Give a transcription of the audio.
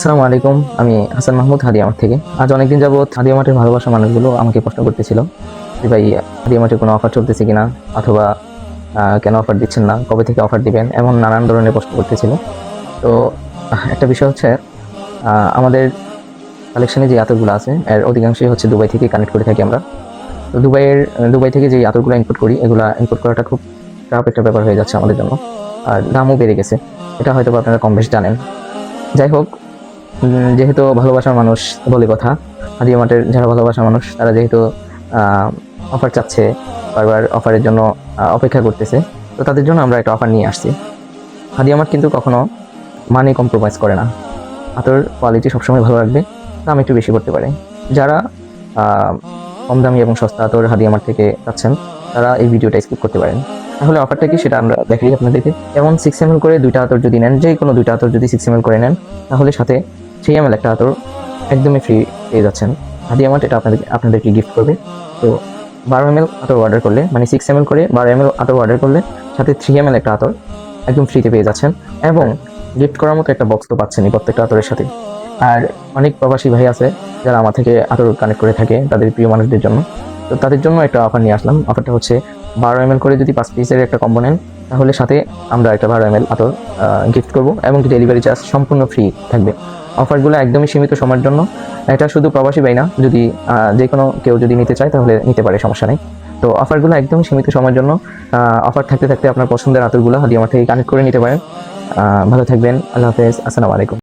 আসসালামু আলাইকুম। আমি হাসান মাহমুদ হাদিয়া মাঠ থেকে। আজ অনেকদিন যাবৎ হাদিয়া মাঠের ভালোবাসা মানুষগুলো আমাকে প্রশ্ন করতেছিল যে ভাই, হাদিয়া মাঠে কোনো অফার চলতেছে কিনা, অথবা কেন অফার দিচ্ছেন না, কবে থেকে অফার দিবেন, এমন নানান ধরনের প্রশ্ন করতেছিল। তো একটা বিষয় হচ্ছে, আমাদের কালেকশনে যে আতরগুলো আছে এর অধিকাংশই হচ্ছে দুবাই থেকে কানেক্ট করে থাকি আমরা। তো দুবাই থেকে যে আতরগুলো ইম্পোর্ট করি, এগুলা ইম্পোর্ট করাটা খুব টাফ একটা ব্যাপার হয়ে যাচ্ছে আমাদের জন্য, আর দামও বেড়ে গেছে। এটা হয়তো আপনারা কম বেশ জানেন। যাই হোক, যেহেতু ভালোবাসার মানুষ বলে কথা, হাদিয়া মাঠের যারা ভালোবাসার মানুষ তারা যেহেতু অফার চাচ্ছে, বারবার অফারের জন্য অপেক্ষা করতেছে, তো তাদের জন্য আমরা একটা অফার নিয়ে আসছি। হাদিয়া মাঠ কিন্তু কখনো মানি কম্প্রোমাইজ করে না। আতর কোয়ালিটি সবসময় ভালো রাখবে, দাম একটু বেশি করতে পারে। যারা কম দামি এবং সস্তা আতর হাদিয়া মাঠ থেকে পাচ্ছেন, তারা এই ভিডিওটা স্কিপ করতে পারেন। তাহলে অফারটা কি সেটা আমরা দেখাই আপনাদেরকে। যেমন 6 ml করে দুইটা আতর যদি নেন, যে কোনো দুইটা আতর যদি 6 ml করে নেন, তাহলে সাথে 3 ml একটা আতর একদমই ফ্রি পেয়ে যাচ্ছেন। হাদিয়া মাঠ এটা আপনাদেরকে গিফট করবে। তো 12 ml আতর অর্ডার করলে, মানে 6 ml করে 12 ml আতর অর্ডার করলে সাথে 3 ml একটা আতর একদম ফ্রিতে পেয়ে যাচ্ছেন, এবং গিফট করার মতো একটা বক্স তো পাচ্ছেনই প্রত্যেকটা আতরের সাথে। আর অনেক প্রবাসী ভাই আছে যারা আমার থেকে আতর কানেক্ট করে থাকে তাদের প্রিয় মানুষদের জন্য। তো তাদের জন্য একটা অফার নিয়ে আসলাম। অফারটা হচ্ছে 12 ml করে যদি 5 পিসের একটা কম্বো নেন, তাহলে সাথে আমরা একটা 12 ml আতর গিফট করব, এবং ডেলিভারি চার্জ সম্পূর্ণ ফ্রি থাকবে। অফারগুলো একদমই সীমিত সময়ের জন্য। এটা শুধু প্রবাসী ভাই না, যদি যে কোনো কেউ যদি নিতে চায় তাহলে নিতে পারে, সমস্যা নেই। তো অফারগুলো একদমই সীমিত সময়ের জন্য। অফার থাকতে থাকতে আপনার পছন্দের আতরগুলো হাদিয়া মাঠ থেকে কানেক্ট করে নিতে পারেন। ভালো থাকবেন। আল্লাহ হাফেজ। আসসালামু আলাইকুম।